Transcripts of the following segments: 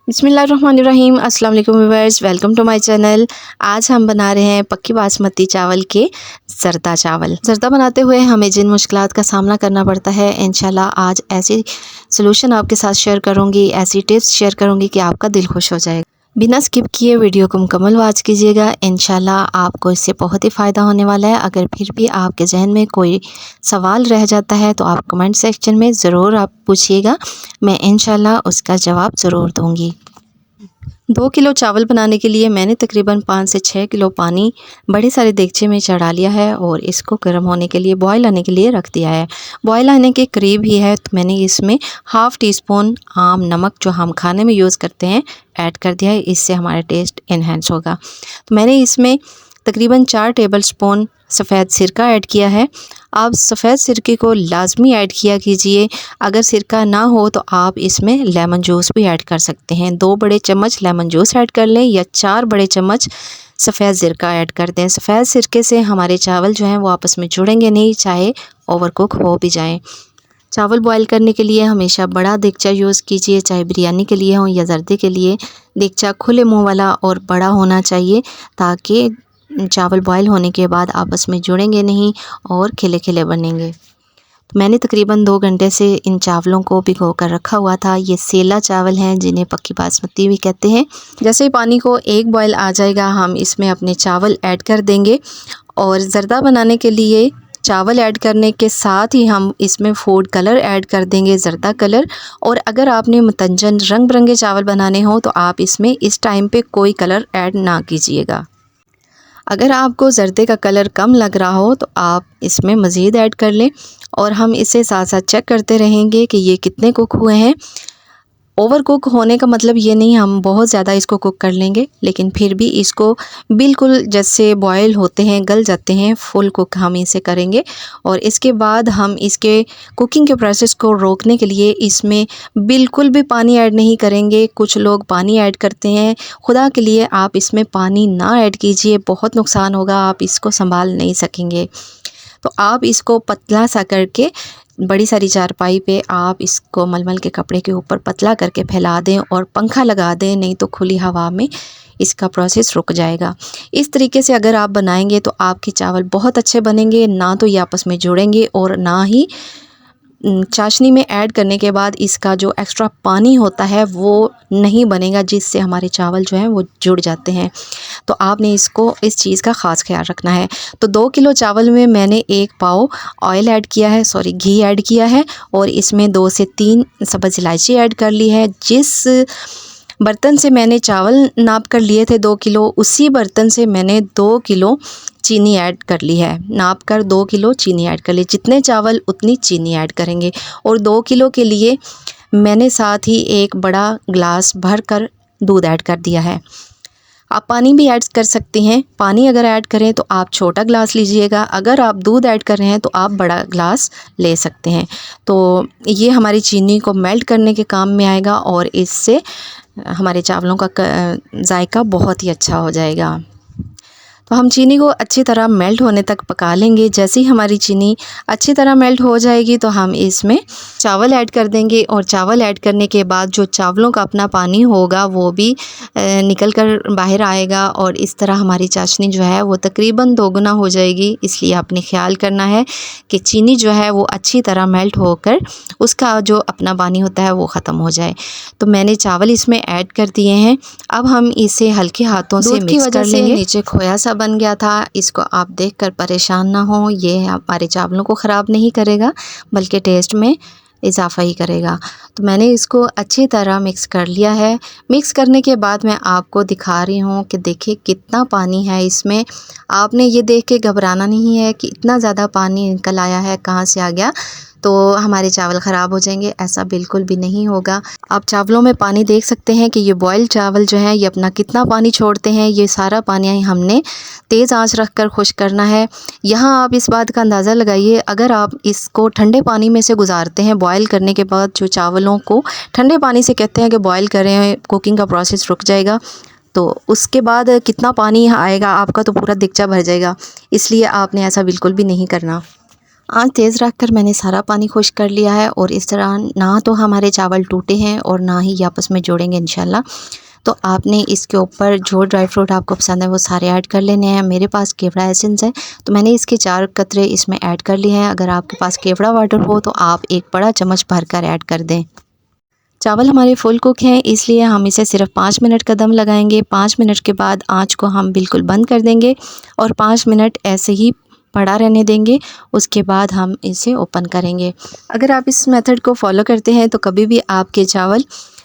बिस्मिल्लाहिर्रहमानिर्रहीम। अस्सलाम वालेकुम viewers, welcome to my channel. आज हम बना रहे हैं पक्की बासमती चावल के ज़रदा चावल। ज़रदा बनाते हुए हमें जिन मुश्किलात का सामना करना पड़ता है, इंशाल्लाह आज ऐसी सॉल्यूशन आपके साथ शेयर करूँगी, ऐसी टिप्स शेयर करूँगी कि आपका दिल खुश हो जाएगा। बिना स्किप किए वीडियो को मुकम्मल वॉच कीजिएगा, इंशाल्लाह आपको इससे बहुत ही फ़ायदा होने वाला है। अगर फिर भी आपके जहन में कोई सवाल रह जाता है तो आप कमेंट सेक्शन में ज़रूर आप पूछिएगा, मैं इंशाल्लाह उसका जवाब ज़रूर दूँगी। 2 किलो चावल बनाने के लिए मैंने तकरीबन 5 से 6 किलो पानी बड़े सारे देगचे में चढ़ा लिया है और इसको गर्म होने के लिए, बॉयल आने के लिए रख दिया है। बॉयल आने के करीब ही है तो मैंने इसमें हाफ़ टी स्पून आम नमक जो हम खाने में यूज़ करते हैं ऐड कर दिया है, इससे हमारा टेस्ट इन्हेंस होगा। तो मैंने इसमें तकरीबन 4 टेबल स्पून सफ़ेद सिरका ऐड किया है। आप सफ़ेद सिरके को लाजमी ऐड किया कीजिए। अगर सिरका ना हो तो आप इसमें लेमन जूस भी ऐड कर सकते हैं। 2 बड़े चम्मच लेमन जूस ऐड कर लें या 4 बड़े चम्मच सफ़ेद सिरका ऐड कर दें। सफ़ेद सिरके से हमारे चावल जो हैं वो आपस में जुड़ेंगे नहीं, चाहे ओवरकुक हो भी जाएँ। चावल बॉयल करने के लिए हमेशा बड़ा देगचा यूज़ कीजिए, चाहे बिरयानी के लिए हो या ज़रदे के लिए। देगचा खुले मुँह वाला और बड़ा होना चाहिए ताकि चावल बॉयल होने के बाद आपस में जुड़ेंगे नहीं और खिले-खिले बनेंगे। मैंने तकरीबन 2 घंटे से इन चावलों को भिगो कर रखा हुआ था। ये सेला चावल हैं जिन्हें पक्की बासमती भी कहते हैं। जैसे ही पानी को एक बॉयल आ जाएगा हम इसमें अपने चावल ऐड कर देंगे और ज़रदा बनाने के लिए चावल ऐड करने के साथ ही हम इसमें फूड कलर ऐड कर देंगे, ज़रदा कलर। और अगर आपने मुतंजन रंग बिरंगे चावल बनाने हो तो आप इसमें इस टाइम पे कोई कलर ऐड ना कीजिएगा। अगर आपको ज़रदे का कलर कम लग रहा हो तो आप इसमें मज़ीद ऐड कर लें और हम इसे साथ साथ चेक करते रहेंगे कि ये कितने कुक हुए हैं। ओवर कुक होने का मतलब ये नहीं हम बहुत ज़्यादा इसको कुक कर लेंगे, लेकिन फिर भी इसको बिल्कुल जैसे बॉयल होते हैं, गल जाते हैं, फुल कुक हम इसे करेंगे। और इसके बाद हम इसके कुकिंग के प्रोसेस को रोकने के लिए इसमें बिल्कुल भी पानी ऐड नहीं करेंगे। कुछ लोग पानी ऐड करते हैं, खुदा के लिए आप इसमें पानी ना ऐड कीजिए, बहुत नुकसान होगा, आप इसको संभाल नहीं सकेंगे। तो आप इसको पतला सा करके बड़ी सारी चारपाई पे आप इसको मलमल के कपड़े के ऊपर पतला करके फैला दें और पंखा लगा दें, नहीं तो खुली हवा में इसका प्रोसेस रुक जाएगा। इस तरीके से अगर आप बनाएंगे तो आपके चावल बहुत अच्छे बनेंगे, ना तो ये आपस में जुड़ेंगे और ना ही चाशनी में ऐड करने के बाद इसका जो एक्स्ट्रा पानी होता है वो नहीं बनेगा, जिससे हमारे चावल जो हैं वो जुड़ जाते हैं। तो आपने इसको इस चीज़ का ख़ास ख्याल रखना है। तो 2 किलो चावल में मैंने 1 पाव ऑयल ऐड किया है, घी ऐड किया है और इसमें 2 से 3 सब्ज़ इलायची ऐड कर ली है। जिस बर्तन से मैंने चावल नाप कर लिए थे 2 किलो, उसी बर्तन से मैंने 2 किलो चीनी ऐड कर ली है। नाप कर 2 किलो चीनी ऐड कर ली। जितने चावल उतनी चीनी ऐड करेंगे। और 2 किलो के लिए मैंने साथ ही 1 बड़ा ग्लास भर कर दूध ऐड कर दिया है। आप पानी भी ऐड कर सकती हैं। पानी अगर ऐड करें तो आप छोटा ग्लास लीजिएगा, अगर आप दूध ऐड कर रहे हैं तो आप बड़ा ग्लास ले सकते हैं। तो ये हमारी चीनी को मेल्ट करने के काम में आएगा और इससे हमारे चावलों का जायका बहुत ही अच्छा हो जाएगा। तो हम चीनी को अच्छी तरह मेल्ट होने तक पका लेंगे। जैसे ही हमारी चीनी अच्छी तरह मेल्ट हो जाएगी तो हम इसमें चावल ऐड कर देंगे और चावल ऐड करने के बाद जो चावलों का अपना पानी होगा वो भी निकल कर बाहर आएगा और इस तरह हमारी चाशनी जो है वो तकरीबन दोगुना हो जाएगी। इसलिए आपने ख्याल करना है कि चीनी जो है वो अच्छी तरह मेल्ट होकर उसका जो अपना पानी होता है वो ख़त्म हो जाए। तो मैंने चावल इसमें ऐड कर दिए हैं। अब हम इसे हल्के हाथों से मिक्स कर लेंगे। नीचे खोया सा बन गया था, इसको आप देखकर परेशान ना हो, ये हमारे चावलों को ख़राब नहीं करेगा बल्कि टेस्ट में इजाफ़ा ही करेगा। तो मैंने इसको अच्छी तरह मिक्स कर लिया है। मिक्स करने के बाद मैं आपको दिखा रही हूँ कि देखिए कितना पानी है इसमें। आपने ये देख के घबराना नहीं है कि इतना ज़्यादा पानी निकल आया है, कहाँ से आ गया, तो हमारे चावल ख़राब हो जाएंगे, ऐसा बिल्कुल भी नहीं होगा। आप चावलों में पानी देख सकते हैं कि ये बॉयल चावल जो है ये अपना कितना पानी छोड़ते हैं। ये सारा पानी हमने तेज़ आंच रख कर खुश करना है। यहाँ आप इस बात का अंदाज़ा लगाइए, अगर आप इसको ठंडे पानी में से गुजारते हैं बॉयल करने के बाद, जो चावलों को ठंडे पानी से कहते हैं कि बॉयल करें, कुकिंग का प्रोसेस रुक जाएगा, तो उसके बाद कितना पानी आएगा आपका, तो पूरा देगचा भर जाएगा। इसलिए आपने ऐसा बिल्कुल भी नहीं करना। आँच तेज़ रखकर मैंने सारा पानी खुश्क कर लिया है और इस तरह ना तो हमारे चावल टूटे हैं और ना ही ये आपस में जुड़ेंगे इंशाल्लाह। तो आपने इसके ऊपर जो ड्राई फ्रूट आपको पसंद है वो सारे ऐड कर लेने हैं। मेरे पास केवड़ा एसेंस है तो मैंने इसके 4 कतरे इसमें ऐड कर लिए हैं। अगर आपके पास केवड़ा वाटर हो तो आप 1 बड़ा चम्मच भरकर ऐड कर दें। चावल हमारे फुल कुक हैं, इसलिए हम इसे सिर्फ 5 मिनट का दम लगाएंगे। 5 मिनट के बाद आँच को हम बिल्कुल बंद कर देंगे और 5 मिनट ऐसे ही पड़ा रहने देंगे। उसके बाद हम इसे ओपन करेंगे। अगर आप इस मेथड को फॉलो करते हैं तो कभी भी आपके चावल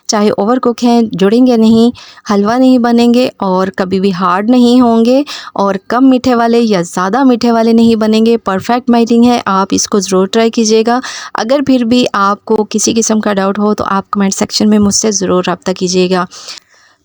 चाहे ओवर कुक हैं जुड़ेंगे नहीं, हलवा नहीं बनेंगे और कभी भी हार्ड नहीं होंगे और कम मीठे वाले या ज़्यादा मीठे वाले नहीं बनेंगे। परफेक्ट मेल्टिंग है, आप इसको ज़रूर ट्राई कीजिएगा। अगर फिर भी आपको किसी किस्म का डाउट हो तो आप कमेंट सेक्शन में मुझसे ज़रूर रब्ता कीजिएगा।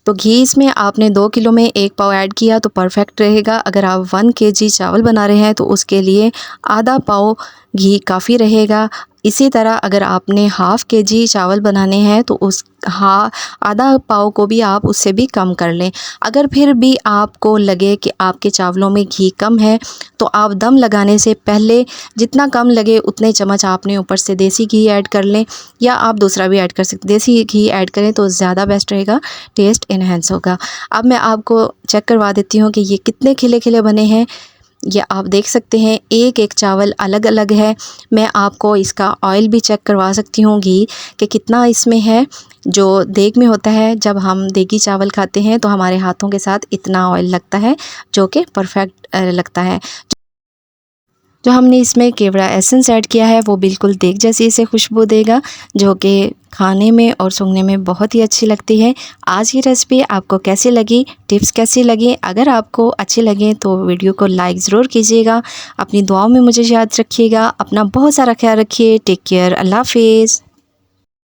तो घी इसमें आपने 2 किलो में 1 पाव ऐड किया तो परफेक्ट रहेगा। अगर आप 1 केजी चावल बना रहे हैं तो उसके लिए आधा पाव घी काफ़ी रहेगा। इसी तरह अगर आपने हाफ़ केजी चावल बनाने हैं तो उस आधा पाव को भी आप उससे भी कम कर लें। अगर फिर भी आपको लगे कि आपके चावलों में घी कम है तो आप दम लगाने से पहले जितना कम लगे उतने चम्मच आपने ऊपर से देसी घी ऐड कर लें या आप दूसरा भी ऐड कर सकते। देसी घी ऐड करें तो ज़्यादा बेस्ट रहेगा, टेस्ट इन्हेंस होगा। अब मैं आपको चेक करवा देती हूँ कि ये कितने खिले-खिले बने हैं। ये आप देख सकते हैं एक-एक चावल अलग-अलग है। मैं आपको इसका ऑयल भी चेक करवा सकती हूँ घी कि कितना इसमें है। जो देग में होता है जब हम देगी चावल खाते हैं तो हमारे हाथों के साथ इतना ऑयल लगता है जो कि परफेक्ट लगता है। जो हमने इसमें केवड़ा एसेंस ऐड किया है वो बिल्कुल देग जैसी इसे खुशबू देगा जो कि खाने में और सूंघने में बहुत ही अच्छी लगती है। आज की रेसिपी आपको कैसी लगी, टिप्स कैसी लगी? अगर आपको अच्छी लगे तो वीडियो को लाइक ज़रूर कीजिएगा। अपनी दुआओं में मुझे याद रखिएगा। अपना बहुत सारा ख्याल रखिए। Take care. अल्लाह हाफ़िज़।